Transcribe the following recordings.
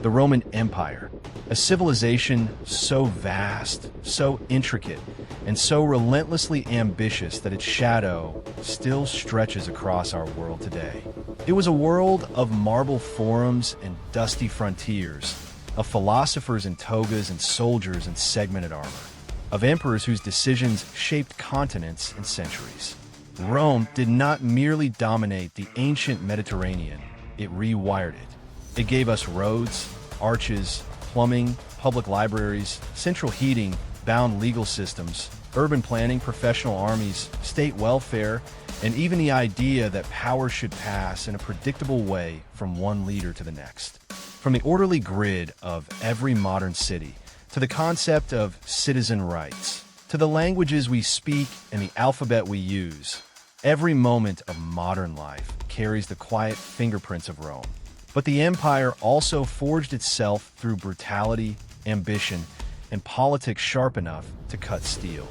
the Roman Empire, a civilization so vast, so intricate, and so relentlessly ambitious that its shadow still stretches across our world today. It was a world of marble forums and dusty frontiers, of philosophers in togas and soldiers in segmented armor, of emperors whose decisions shaped continents and centuries. Rome did not merely dominate the ancient Mediterranean, it rewired it. It gave us roads, arches, plumbing, public libraries, central heating, bound legal systems, urban planning, professional armies, state welfare, and even the idea that power should pass in a predictable way from one leader to the next. From the orderly grid of every modern city, to the concept of citizen rights, to the languages we speak and the alphabet we use, every moment of modern life carries the quiet fingerprints of Rome. But the empire also forged itself through brutality, ambition, and politics sharp enough to cut steel.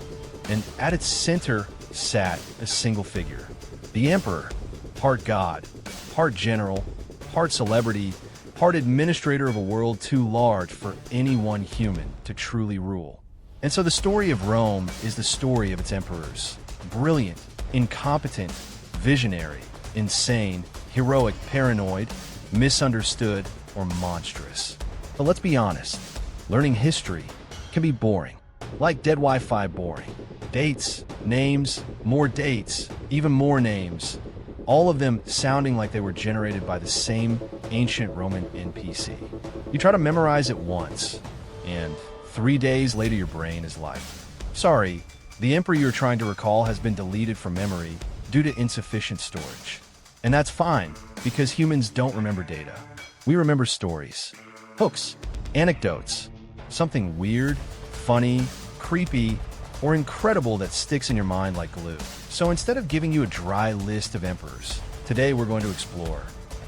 And at its center sat a single figure, the emperor, part god, part general, part celebrity, part administrator of a world too large for any one human to truly rule. And so the story of Rome is the story of its emperors. Brilliant, incompetent, visionary, insane, heroic, paranoid, misunderstood, or monstrous. But let's be honest, learning history can be boring. Like dead Wi-Fi boring. Dates, names, more dates, even more names. All of them sounding like they were generated by the same ancient Roman NPC. You try to memorize it once, and 3 days later your brain is like, sorry, the emperor you're trying to recall has been deleted from memory due to insufficient storage. And that's fine, because humans don't remember data. We remember stories, hooks, anecdotes, something weird, funny, creepy, or incredible that sticks in your mind like glue. So instead of giving you a dry list of emperors, today we're going to explore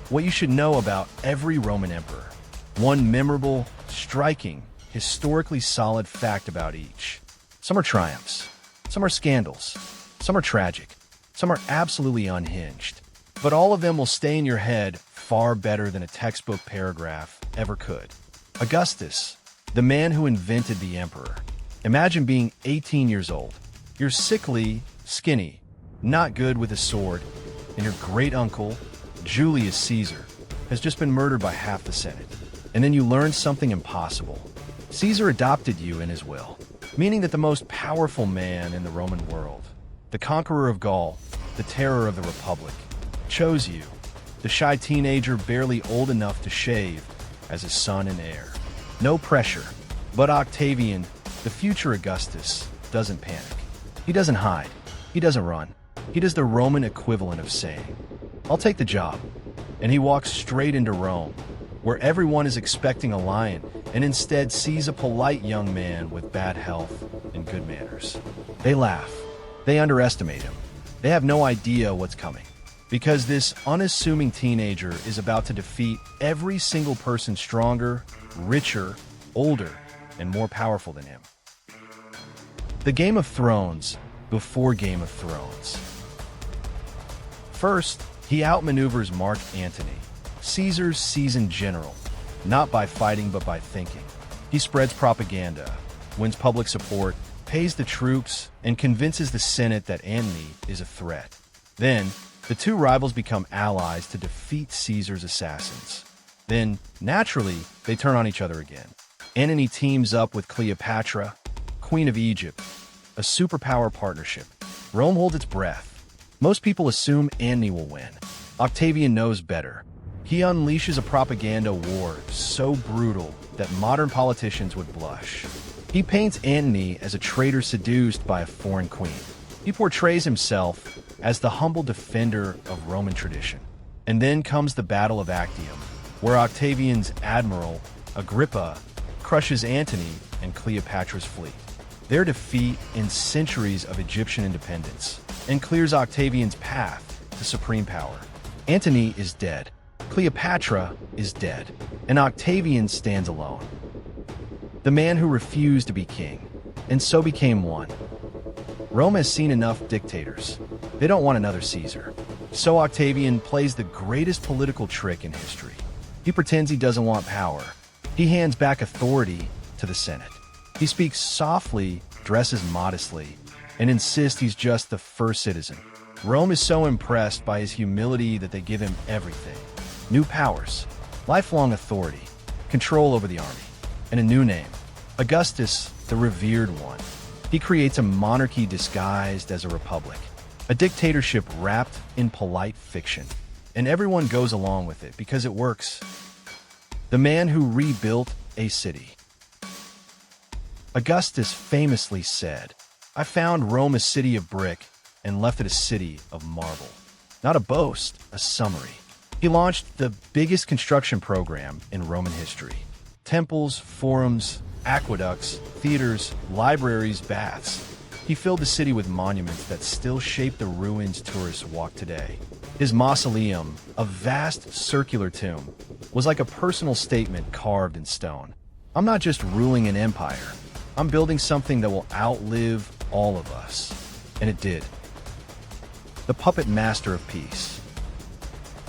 what you should know about every Roman emperor. One memorable, striking, historically solid fact about each. Some are triumphs, some are scandals, some are tragic, some are absolutely unhinged. But all of them will stay in your head far better than a textbook paragraph ever could. Augustus, the man who invented the emperor. Imagine being 18 years old. You're sickly, skinny, not good with a sword, and your great-uncle, Julius Caesar, has just been murdered by half the Senate. And then you learn something impossible. Caesar adopted you in his will, meaning that the most powerful man in the Roman world, the conqueror of Gaul, the terror of the Republic, chose you, the shy teenager barely old enough to shave, as his son and heir. No pressure, but Octavian, the future Augustus, doesn't panic. He doesn't hide. He doesn't run. He does the Roman equivalent of saying, I'll take the job. And he walks straight into Rome, where everyone is expecting a lion and instead sees a polite young man with bad health and good manners. They laugh. They underestimate him. They have no idea what's coming. Because this unassuming teenager is about to defeat every single person stronger, richer, older, and more powerful than him. The Game of Thrones before Game of Thrones. First, he outmaneuvers Mark Antony, Caesar's seasoned general, not by fighting but by thinking. He spreads propaganda, wins public support, pays the troops, and convinces the Senate that Antony is a threat. Then, the two rivals become allies to defeat Caesar's assassins. Then, naturally, they turn on each other again. Antony teams up with Cleopatra, Queen of Egypt, a superpower partnership. Rome holds its breath. Most people assume Antony will win. Octavian knows better. He unleashes a propaganda war so brutal that modern politicians would blush. He paints Antony as a traitor seduced by a foreign queen. He portrays himself as the humble defender of Roman tradition. And then comes the Battle of Actium, where Octavian's admiral, Agrippa, crushes Antony and Cleopatra's fleet. Their defeat ends centuries of Egyptian independence and clears Octavian's path to supreme power. Antony is dead, Cleopatra is dead, and Octavian stands alone. The man who refused to be king, and so became one. Rome has seen enough dictators. They don't want another Caesar. So Octavian plays the greatest political trick in history. He pretends he doesn't want power, He hands back authority to the Senate. He speaks softly, dresses modestly, and insists he's just the first citizen. Rome is so impressed by his humility that they give him everything. New powers, lifelong authority, control over the army, and a new name, Augustus, the revered one. He creates a monarchy disguised as a republic, a dictatorship wrapped in polite fiction. And everyone goes along with it because it works. The man who rebuilt a city. Augustus famously said, "I found Rome a city of brick and left it a city of marble." Not a boast, a summary. He launched the biggest construction program in Roman history. Temples, forums, aqueducts, theaters, libraries, baths. He filled the city with monuments that still shape the ruins tourists walk today. His mausoleum, a vast circular tomb, was like a personal statement carved in stone. "I'm not just ruling an empire. I'm building something that will outlive all of us." And it did. The puppet master of peace.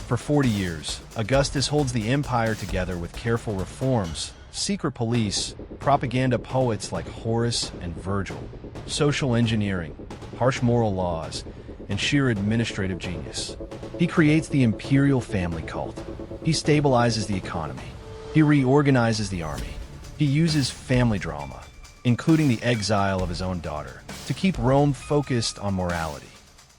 For 40 years, Augustus holds the empire together with careful reforms, secret police, propaganda poets like Horace and Virgil, social engineering, harsh moral laws, and sheer administrative genius. He creates the imperial family cult. He stabilizes the economy. He reorganizes the army. He uses family drama, including the exile of his own daughter, to keep Rome focused on morality.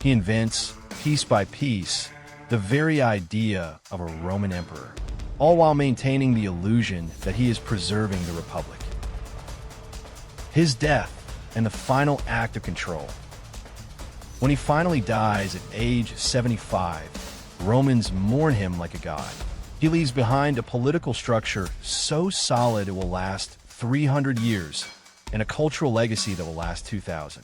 He invents, piece by piece, the very idea of a Roman emperor, all while maintaining the illusion that he is preserving the republic. His death and the final act of control. When he finally dies at age 75, Romans mourn him like a god. He leaves behind a political structure so solid it will last 300 years, and a cultural legacy that will last 2,000.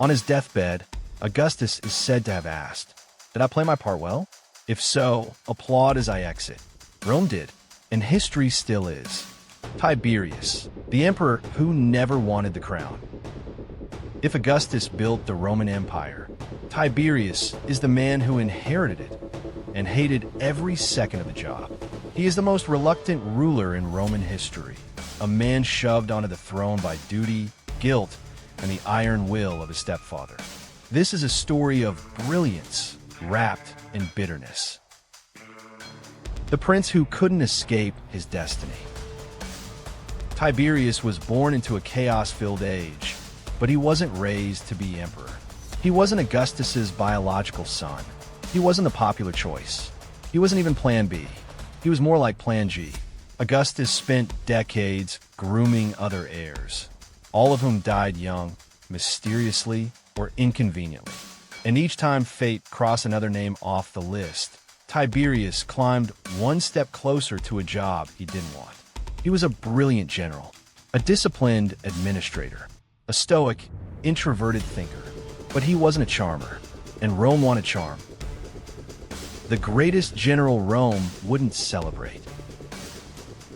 On his deathbed, Augustus is said to have asked, "Did I play my part well? If so, applaud as I exit." Rome did, and history still is. Tiberius, the emperor who never wanted the crown. If Augustus built the Roman Empire, Tiberius is the man who inherited it and hated every second of the job. He is the most reluctant ruler in Roman history, a man shoved onto the throne by duty, guilt, and the iron will of his stepfather. This is a story of brilliance wrapped in bitterness. The prince who couldn't escape his destiny. Tiberius was born into a chaos-filled age, but he wasn't raised to be emperor. He wasn't Augustus's biological son. He wasn't the popular choice. He wasn't even Plan B. He was more like Plan G. Augustus spent decades grooming other heirs, all of whom died young, mysteriously, or inconveniently. And each time fate crossed another name off the list, Tiberius climbed one step closer to a job he didn't want. He was a brilliant general, a disciplined administrator, a stoic, introverted thinker. But he wasn't a charmer, and Rome wanted charm. The greatest general Rome wouldn't celebrate.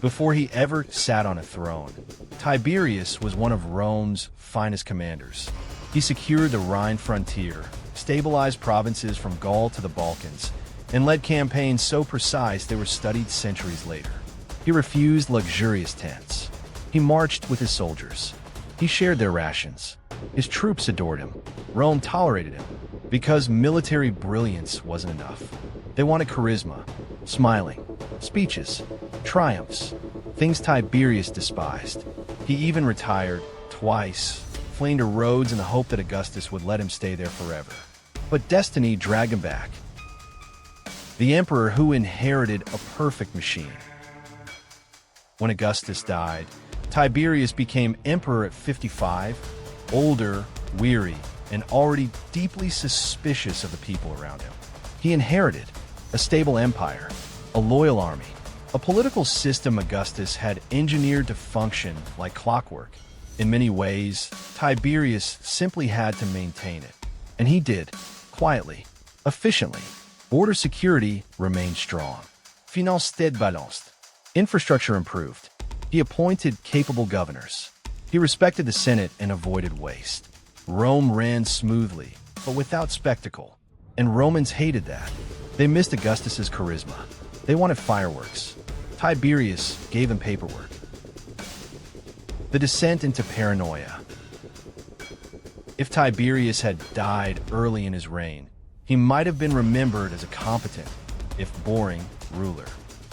Before he ever sat on a throne, Tiberius was one of Rome's finest commanders. He secured the Rhine frontier, stabilized provinces from Gaul to the Balkans, and led campaigns so precise they were studied centuries later. He refused luxurious tents. He marched with his soldiers. He shared their rations. His troops adored him. Rome tolerated him because military brilliance wasn't enough. They wanted charisma, smiling, speeches, triumphs, things Tiberius despised. He even retired twice, fleeing to Rhodes in the hope that Augustus would let him stay there forever. But destiny dragged him back. The emperor who inherited a perfect machine. When Augustus died, Tiberius became emperor at 55, older, weary, and already deeply suspicious of the people around him. He inherited a stable empire, a loyal army, a political system Augustus had engineered to function like clockwork. In many ways, Tiberius simply had to maintain it. And he did, quietly, efficiently. Border security remained strong. Finances stayed balanced. Infrastructure improved. He appointed capable governors. He respected the Senate and avoided waste. Rome ran smoothly, but without spectacle. And Romans hated that. They missed Augustus's charisma. They wanted fireworks. Tiberius gave them paperwork. The descent into paranoia. If Tiberius had died early in his reign, he might have been remembered as a competent, if boring, ruler.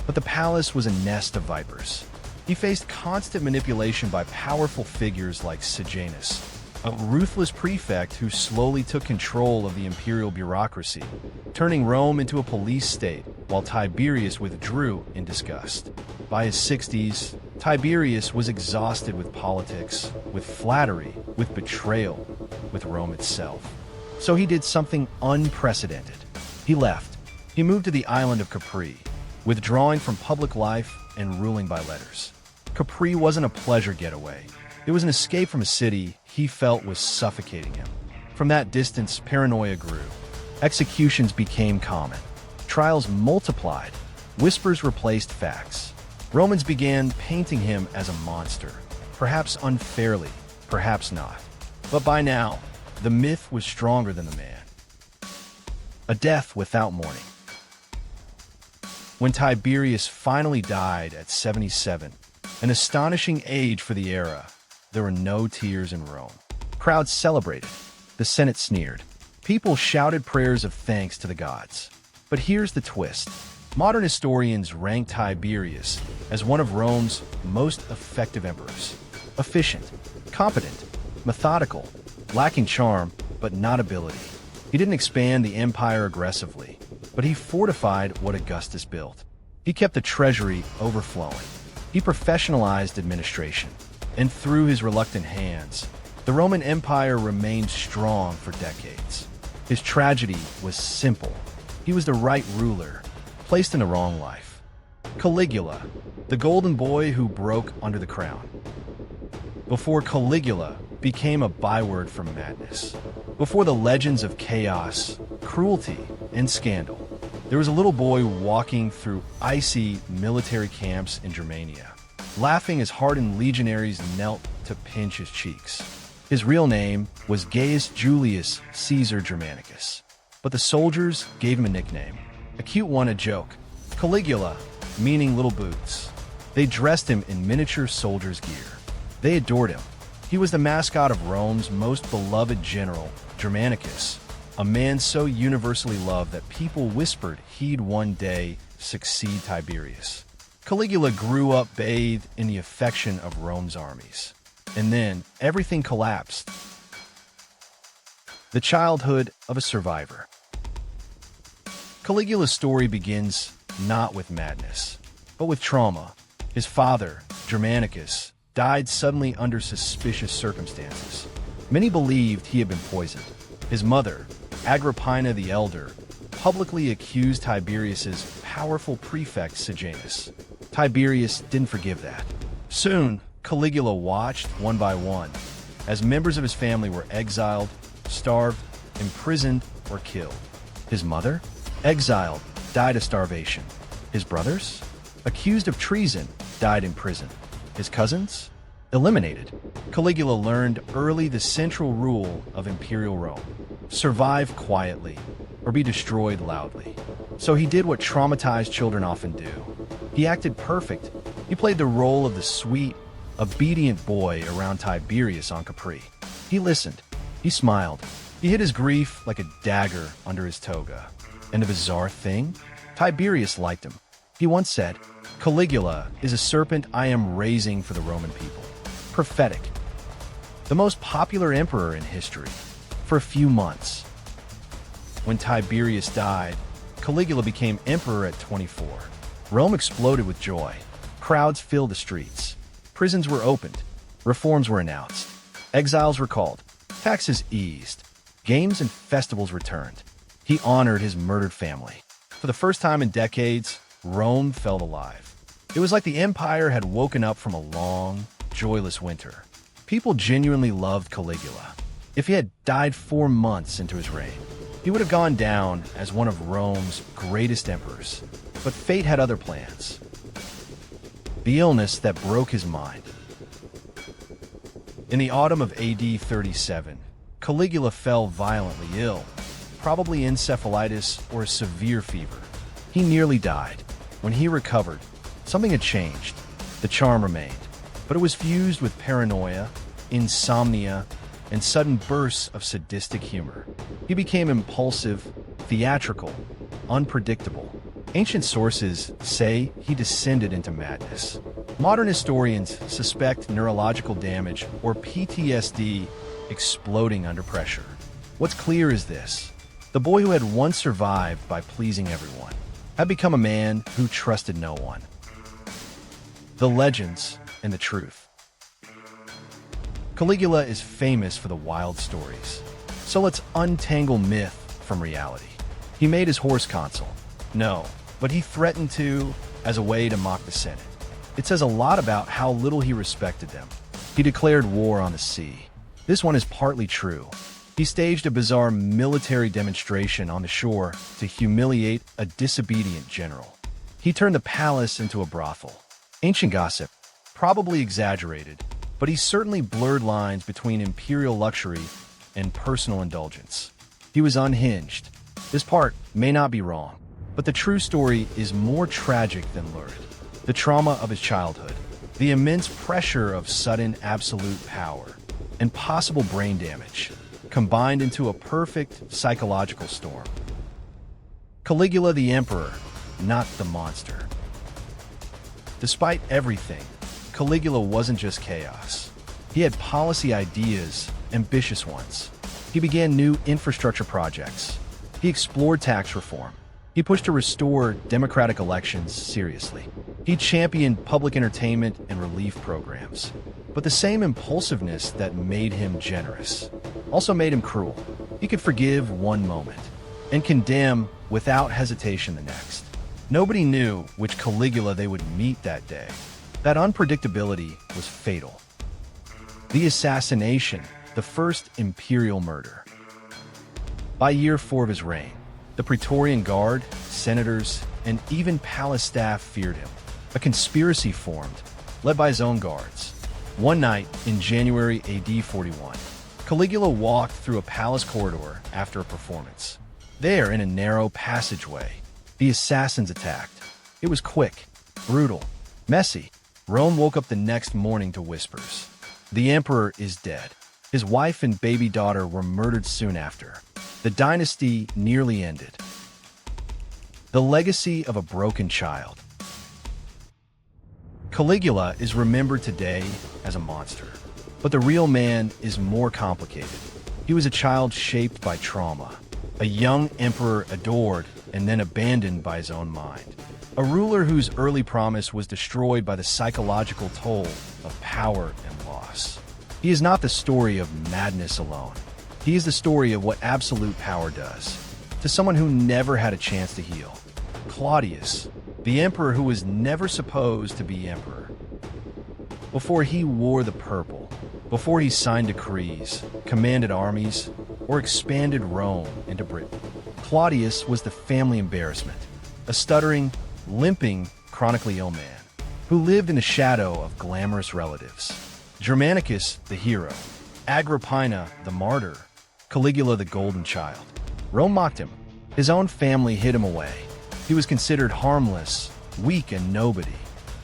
But the palace was a nest of vipers. He faced constant manipulation by powerful figures like Sejanus, a ruthless prefect who slowly took control of the imperial bureaucracy, turning Rome into a police state while Tiberius withdrew in disgust. By his 60s, Tiberius was exhausted with politics, with flattery, with betrayal, with Rome itself. So he did something unprecedented. He left. He moved to the island of Capri, withdrawing from public life and ruling by letters. Capri wasn't a pleasure getaway. It was an escape from a city he felt was suffocating him. From that distance, paranoia grew. Executions became common. Trials multiplied. Whispers replaced facts. Romans began painting him as a monster, perhaps unfairly, perhaps not. But by now, the myth was stronger than the man. A death without mourning. When Tiberius finally died at 77, an astonishing age for the era, there were no tears in Rome. Crowds celebrated. The Senate sneered. People shouted prayers of thanks to the gods. But here's the twist. Modern historians rank Tiberius as one of Rome's most effective emperors. Efficient, competent, methodical, lacking charm, but not ability. He didn't expand the empire aggressively, but he fortified what Augustus built. He kept the treasury overflowing. He professionalized administration. And through his reluctant hands, the Roman Empire remained strong for decades. His tragedy was simple. He was the right ruler, placed in the wrong life. Caligula, the golden boy who broke under the crown. Before Caligula became a byword for madness, before the legends of chaos, cruelty, and scandal, there was a little boy walking through icy military camps in Germania, laughing as hardened legionaries knelt to pinch his cheeks. His real name was Gaius Julius Caesar Germanicus, but the soldiers gave him a nickname, a cute one, a joke, Caligula, meaning little boots. They dressed him in miniature soldier's gear. They adored him. He was the mascot of Rome's most beloved general, Germanicus, a man so universally loved that people whispered he'd one day succeed Tiberius. Caligula grew up bathed in the affection of Rome's armies. And then everything collapsed. The childhood of a survivor. Caligula's story begins not with madness, but with trauma. His father, Germanicus, died suddenly under suspicious circumstances. Many believed he had been poisoned. His mother, Agrippina the Elder, publicly accused Tiberius's powerful prefect Sejanus. Tiberius didn't forgive that. Soon, Caligula watched, one by one, as members of his family were exiled, starved, imprisoned, or killed. His mother, exiled, died of starvation. His brothers, accused of treason, died in prison. His cousins, eliminated. Caligula learned early the central rule of Imperial Rome: survive quietly or be destroyed loudly. So he did what traumatized children often do. He acted perfect. He played the role of the sweet, obedient boy around Tiberius on Capri. He listened. He smiled. He hid his grief like a dagger under his toga. And the bizarre thing? Tiberius liked him. He once said, "Caligula is a serpent I am raising for the Roman people." Prophetic. The most popular emperor in history. For a few months. When Tiberius died, Caligula became emperor at 24. Rome exploded with joy. Crowds filled the streets. Prisons were opened. Reforms were announced. Exiles recalled. Taxes eased. Games and festivals returned. He honored his murdered family. For the first time in decades, Rome felt alive. It was like the empire had woken up from a long, joyless winter. People genuinely loved Caligula. If he had died 4 months into his reign, he would have gone down as one of Rome's greatest emperors. But fate had other plans. The illness that broke his mind. In the autumn of AD 37, Caligula fell violently ill, probably encephalitis or a severe fever. He nearly died. When he recovered, something had changed. The charm remained. but it was fused with paranoia, insomnia, and sudden bursts of sadistic humor. He became impulsive, theatrical, unpredictable. Ancient sources say he descended into madness. Modern historians suspect neurological damage or PTSD exploding under pressure. What's clear is this: the boy who had once survived by pleasing everyone had become a man who trusted no one. The legends and the truth. Caligula is famous for the wild stories. So let's untangle myth from reality. He made his horse consul. No, but he threatened to, as a way to mock the Senate. It says a lot about how little he respected them. He declared war on the sea. This one is partly true. He staged a bizarre military demonstration on the shore to humiliate a disobedient general. He turned the palace into a brothel. Ancient gossip, probably exaggerated, but he certainly blurred lines between imperial luxury and personal indulgence. He was unhinged. This part may not be wrong, but the true story is more tragic than lurid. The trauma of his childhood, the immense pressure of sudden absolute power, and possible brain damage, combined into a perfect psychological storm. Caligula the Emperor, not the monster. Despite everything, Caligula wasn't just chaos. He had policy ideas, ambitious ones. He began new infrastructure projects. He explored tax reform. He pushed to restore democratic elections seriously. He championed public entertainment and relief programs. But the same impulsiveness that made him generous also made him cruel. He could forgive one moment and condemn without hesitation the next. Nobody knew which Caligula they would meet that day. That unpredictability was fatal. The Assassination, the first imperial murder. By year 4 of his reign, the Praetorian Guard, senators, and even palace staff feared him. A conspiracy formed, led by his own guards. One night in January AD 41, Caligula walked through a palace corridor after a performance. There, in a narrow passageway, the assassins attacked. It was quick, brutal, messy. Rome woke up the next morning to whispers. The emperor is dead. His wife and baby daughter were murdered soon after. The dynasty nearly ended. The legacy of a broken child. Caligula is remembered today as a monster, but the real man is more complicated. He was a child shaped by trauma, a young emperor adored and then abandoned by his own mind, a ruler whose early promise was destroyed by the psychological toll of power and loss. He is not the story of madness alone. He is the story of what absolute power does to someone who never had a chance to heal. Claudius, the emperor who was never supposed to be emperor. Before he wore the purple, before he signed decrees, commanded armies, or expanded Rome into Britain, Claudius was the family embarrassment, a stuttering, limping, chronically ill man who lived in the shadow of glamorous relatives. Germanicus, the hero, Agrippina, the martyr, Caligula, the golden child. Rome mocked him. His own family hid him away. He was considered harmless, weak, and nobody,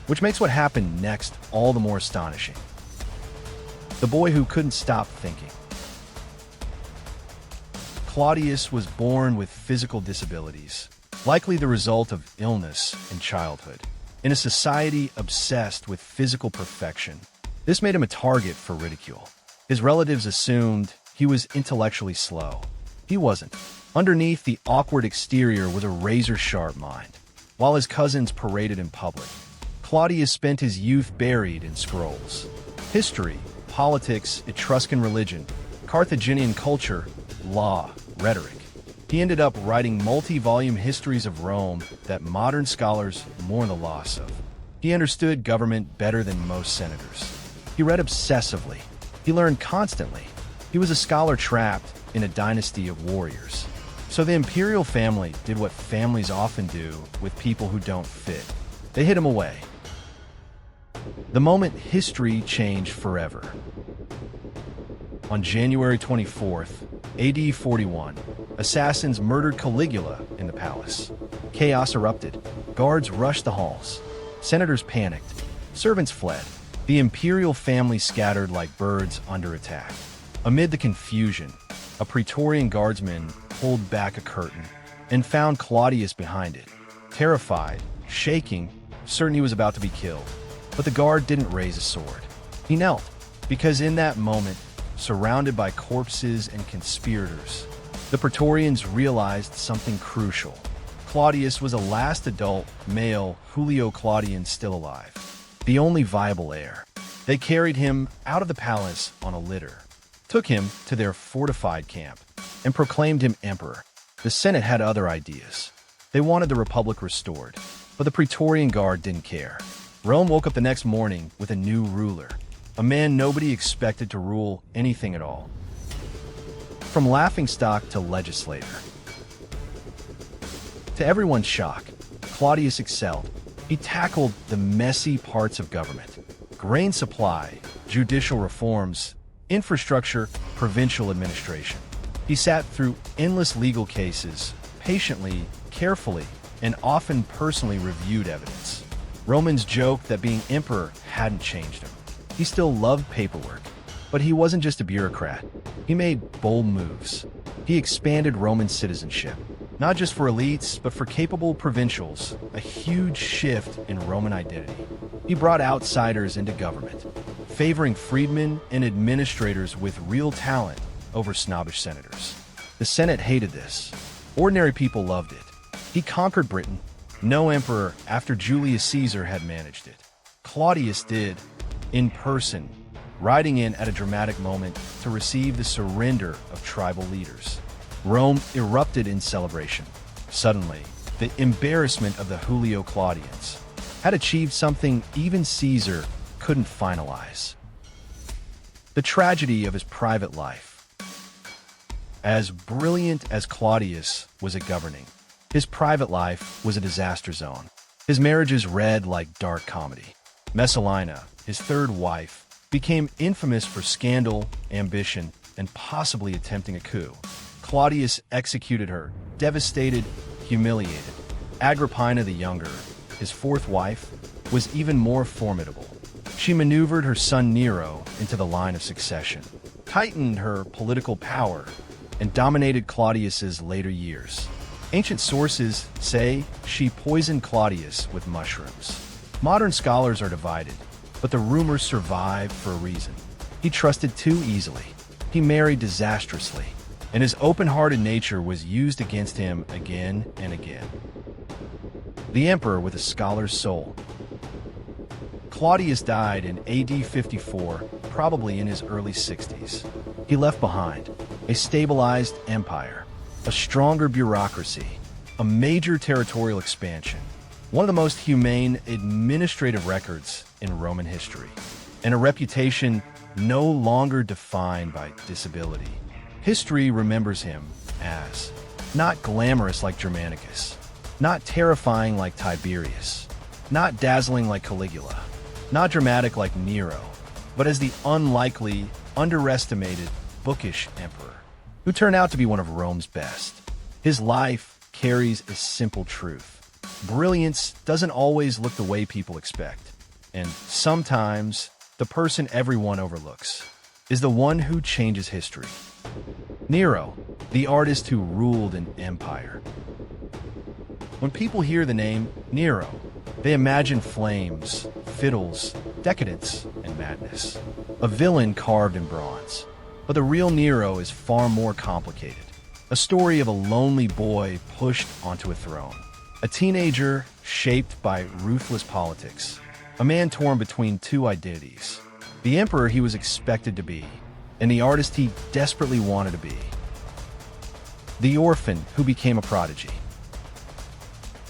which makes what happened next all the more astonishing. The boy who couldn't stop thinking. Claudius was born with physical disabilities, likely the result of illness in childhood. In a society obsessed with physical perfection, this made him a target for ridicule. His relatives assumed he was intellectually slow. He wasn't. Underneath the awkward exterior was a razor-sharp mind. While his cousins paraded in public, Claudius spent his youth buried in scrolls. History, politics, Etruscan religion, Carthaginian culture, law, rhetoric. He ended up writing multi-volume histories of Rome that modern scholars mourn the loss of. He understood government better than most senators. He read obsessively. He learned constantly. He was a scholar trapped in a dynasty of warriors. So the imperial family did what families often do with people who don't fit. They hid him away. The moment history changed forever. On January 24th, AD 41, assassins murdered Caligula in the palace. Chaos erupted. Guards rushed the halls. Senators panicked. Servants fled. The imperial family scattered like birds under attack. Amid the confusion, a Praetorian guardsman pulled back a curtain and found Claudius behind it. Terrified, shaking, certain he was about to be killed. But the guard didn't raise a sword. He knelt, because in that moment, surrounded by corpses and conspirators, the Praetorians realized something crucial. Claudius was the last adult male Julio-Claudian still alive, the only viable heir. They carried him out of the palace on a litter, took him to their fortified camp, and proclaimed him emperor. The Senate had other ideas. They wanted the Republic restored, but the Praetorian Guard didn't care. Rome woke up the next morning with a new ruler, a man nobody expected to rule anything at all. From laughingstock to legislator. To everyone's shock, Claudius excelled. He tackled the messy parts of government: grain supply, judicial reforms, infrastructure, provincial administration. He sat through endless legal cases, patiently, carefully, and often personally reviewed evidence. Romans joked that being emperor hadn't changed him. He still loved paperwork, but he wasn't just a bureaucrat. He made bold moves. He expanded Roman citizenship, not just for elites, but for capable provincials, a huge shift in Roman identity. He brought outsiders into government, favoring freedmen and administrators with real talent over snobbish senators. The Senate hated this. Ordinary people loved it. He conquered Britain. No emperor after Julius Caesar had managed it. Claudius did, in person, riding in at a dramatic moment to receive the surrender of tribal leaders. Rome erupted in celebration. Suddenly, the embarrassment of the Julio-Claudians had achieved something even Caesar couldn't finalize. The tragedy of his private life. As brilliant as Claudius was at governing, his private life was a disaster zone. His marriages read like dark comedy. Messalina, his third wife, became infamous for scandal, ambition, and possibly attempting a coup. Claudius executed her, devastated, humiliated. Agrippina the Younger, his fourth wife, was even more formidable. She maneuvered her son Nero into the line of succession, tightened her political power, and dominated Claudius's later years. Ancient sources say she poisoned Claudius with mushrooms. Modern scholars are divided, but the rumors survive for a reason. He trusted too easily. He married disastrously, and his open-hearted nature was used against him again and again. The emperor with a scholar's soul. Claudius died in AD 54, probably in his early 60s. He left behind a stabilized empire, a stronger bureaucracy, a major territorial expansion, one of the most humane administrative records in Roman history, and a reputation no longer defined by disability. History remembers him as not glamorous like Germanicus, not terrifying like Tiberius, not dazzling like Caligula, not dramatic like Nero, but as the unlikely, underestimated, bookish emperor, who turned out to be one of Rome's best. His life carries a simple truth. Brilliance doesn't always look the way people expect, and sometimes the person everyone overlooks is the one who changes history. Nero, the artist who ruled an empire. When people hear the name Nero, they imagine flames, fiddles, decadence, and madness. A villain carved in bronze. But the real Nero is far more complicated. A story of a lonely boy pushed onto a throne. A teenager shaped by ruthless politics. A man torn between two identities. The emperor he was expected to be, and the artist he desperately wanted to be. The orphan who became a prodigy.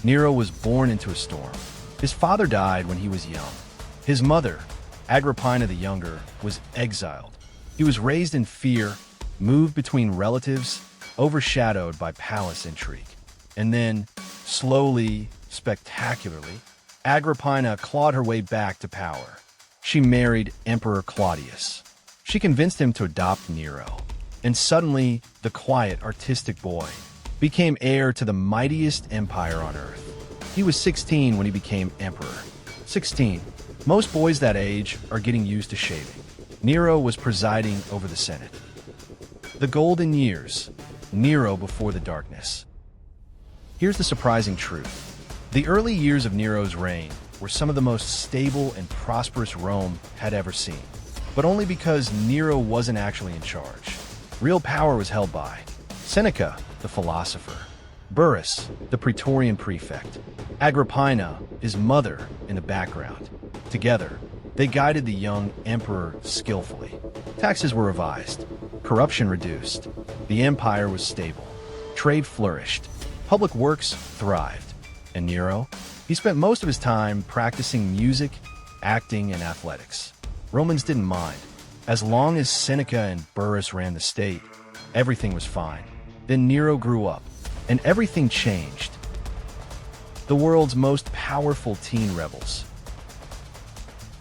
Nero was born into a storm. His father died when he was young. His mother, Agrippina the Younger, was exiled. He was raised in fear, moved between relatives, overshadowed by palace intrigue. And then, slowly, spectacularly, Agrippina clawed her way back to power. She married Emperor Claudius. She convinced him to adopt Nero. And suddenly, the quiet, artistic boy became heir to the mightiest empire on earth. He was 16 when he became emperor. 16, Most boys that age are getting used to shaving. Nero was presiding over the Senate. The golden years. Nero before the darkness. Here's the surprising truth. The early years of Nero's reign were some of the most stable and prosperous Rome had ever seen. But only because Nero wasn't actually in charge. Real power was held by Seneca, the philosopher, Burrus, the Praetorian prefect, Agrippina, his mother, in the background. Together, they guided the young emperor skillfully. Taxes were revised, corruption reduced, the empire was stable, trade flourished, public works thrived, and Nero? He spent most of his time practicing music, acting, and athletics. Romans didn't mind. As long as Seneca and Burrus ran the state, everything was fine. Then Nero grew up, and everything changed. The world's most powerful teen rebels.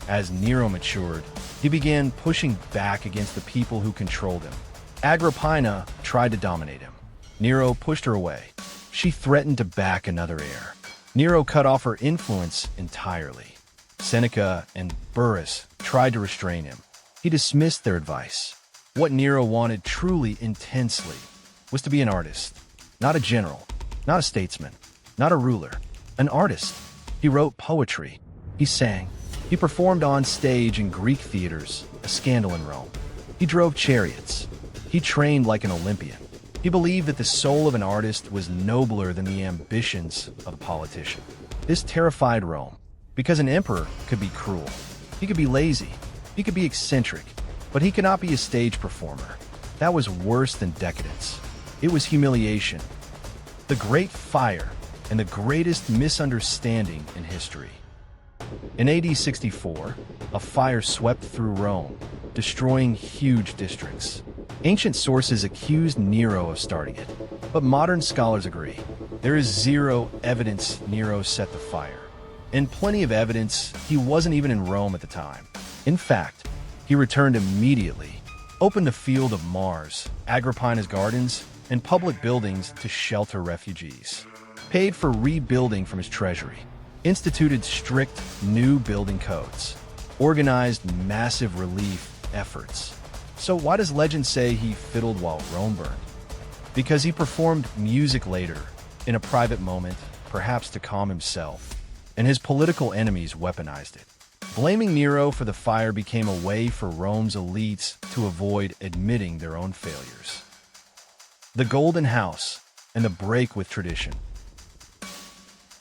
As Nero matured, he began pushing back against the people who controlled him. Agrippina tried to dominate him. Nero pushed her away. She threatened to back another heir. Nero cut off her influence entirely. Seneca and Burrus tried to restrain him. He dismissed their advice. What Nero wanted truly intensely was to be an artist, not a general, not a statesman, not a ruler, an artist. He wrote poetry. He sang. He performed on stage in Greek theaters, a scandal in Rome. He drove chariots. He trained like an Olympian. He believed that the soul of an artist was nobler than the ambitions of a politician. This terrified Rome, because an emperor could be cruel. He could be lazy. He could be eccentric. But he could not be a stage performer. That was worse than decadence. It was humiliation. The Great Fire and the greatest misunderstanding in history. In AD 64, a fire swept through Rome, destroying huge districts. Ancient sources accused Nero of starting it, but modern scholars agree. There is zero evidence Nero set the fire, and plenty of evidence he wasn't even in Rome at the time. In fact, he returned immediately, opened the Field of Mars, Agrippina's gardens, and public buildings to shelter refugees, paid for rebuilding from his treasury, instituted strict new building codes, organized massive relief efforts. So why does legend say he fiddled while Rome burned? Because he performed music later, in a private moment, perhaps to calm himself, and his political enemies weaponized it. Blaming Nero for the fire became a way for Rome's elites to avoid admitting their own failures. The Golden House and the break with tradition.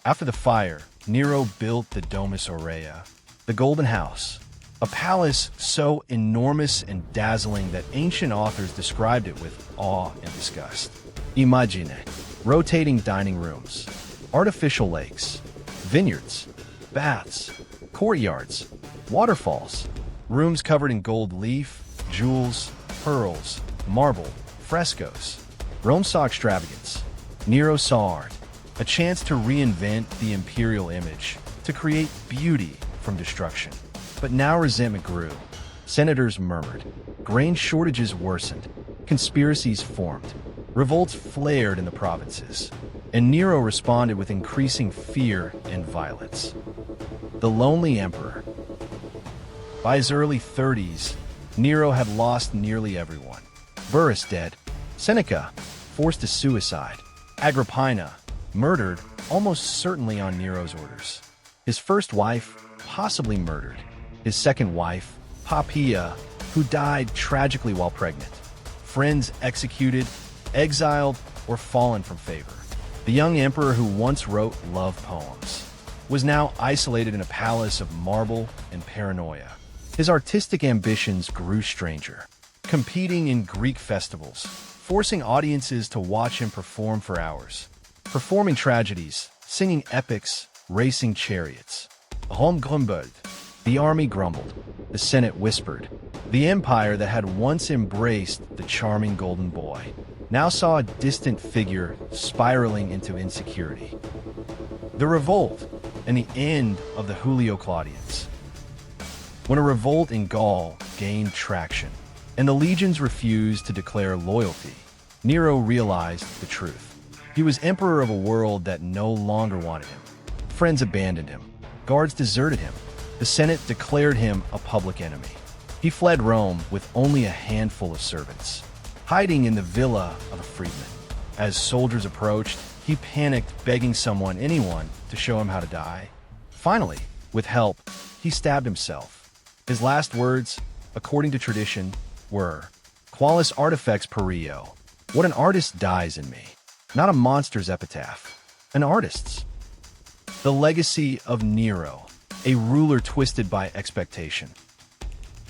After the fire, Nero built the Domus Aurea, the Golden House, a palace so enormous and dazzling that ancient authors described it with awe and disgust. Imagine rotating dining rooms, artificial lakes, vineyards, baths, courtyards, waterfalls, rooms covered in gold leaf, jewels, pearls, marble, frescoes. Rome saw extravagance. Nero saw art, a chance to reinvent the imperial image, to create beauty from destruction. But now resentment grew. Senators murmured. Grain shortages worsened. Conspiracies formed. Revolts flared in the provinces. And Nero responded with increasing fear and violence. The lonely emperor. By his early 30s, Nero had lost nearly everyone. Burrus dead. Seneca forced to suicide. Agrippina murdered, almost certainly on Nero's orders. His first wife possibly murdered. His second wife, Poppaea, who died tragically while pregnant. Friends executed, exiled, or fallen from favor. The young emperor who once wrote love poems was now isolated in a palace of marble and paranoia. His artistic ambitions grew stranger, competing in Greek festivals, forcing audiences to watch him perform for hours, performing tragedies, singing epics, racing chariots. Rome grumbled. The army grumbled. The Senate whispered. The empire that had once embraced the charming golden boy now saw a distant figure spiraling into insecurity. The revolt and the end of the Julio-Claudians. When a revolt in Gaul gained traction and the legions refused to declare loyalty, Nero realized the truth. He was emperor of a world that no longer wanted him. Friends abandoned him. Guards deserted him. the Senate declared him a public enemy. He fled Rome with only a handful of servants, hiding in the villa of a freedman. As soldiers approached, he panicked, begging anyone, to show him how to die. Finally, with help, he stabbed himself. His last words, according to tradition, were, "Qualis artifex perio." What an artist dies in me. Not a monster's epitaph, an artist's. The legacy of Nero, a ruler twisted by expectation.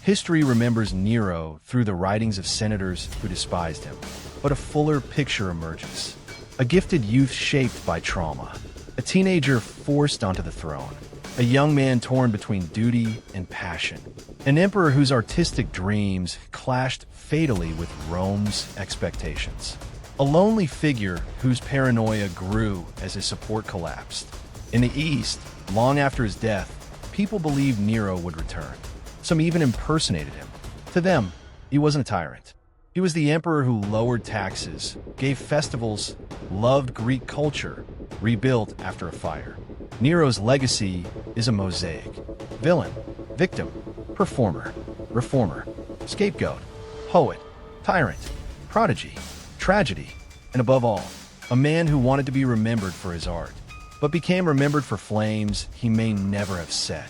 History remembers Nero through the writings of senators who despised him, but a fuller picture emerges. A gifted youth shaped by trauma, a teenager forced onto the throne, a young man torn between duty and passion, an emperor whose artistic dreams clashed fatally with Rome's expectations, a lonely figure whose paranoia grew as his support collapsed. In the East, long after his death, people believed Nero would return. Some even impersonated him. To them, he wasn't a tyrant. He was the emperor who lowered taxes, gave festivals, loved Greek culture, rebuilt after a fire. Nero's legacy is a mosaic. Villain, victim, performer, reformer, scapegoat, poet, tyrant, prodigy, tragedy, and above all, a man who wanted to be remembered for his art, but became remembered for flames he may never have set.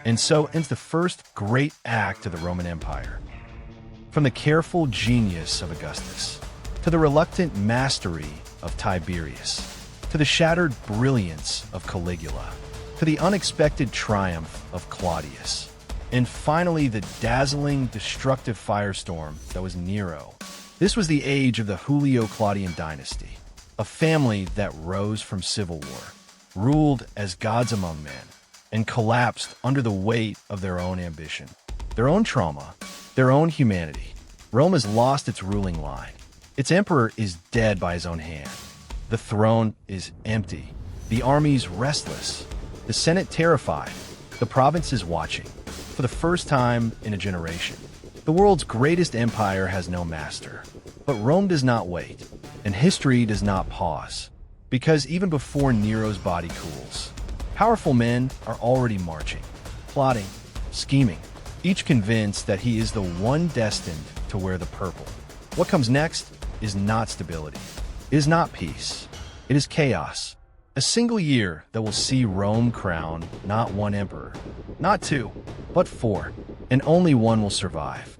And so ends the first great act of the Roman Empire. From the careful genius of Augustus, to the reluctant mastery of Tiberius, to the shattered brilliance of Caligula, to the unexpected triumph of Claudius, and finally the dazzling, destructive firestorm that was Nero. This was the age of the Julio-Claudian Dynasty, a family that rose from civil war, ruled as gods among men, and collapsed under the weight of their own ambition, their own trauma, their own humanity. Rome has lost its ruling line. Its emperor is dead by his own hand. The throne is empty. The armies restless. The Senate terrified. The provinces watching. For the first time in a generation, the world's greatest empire has no master. But Rome does not wait, and history does not pause. Because even before Nero's body cools, powerful men are already marching, plotting, scheming, each convinced that he is the one destined to wear the purple. What comes next is not stability. It is not peace. It is chaos. A single year that will see Rome crown not one emperor, not two, but four, and only one will survive.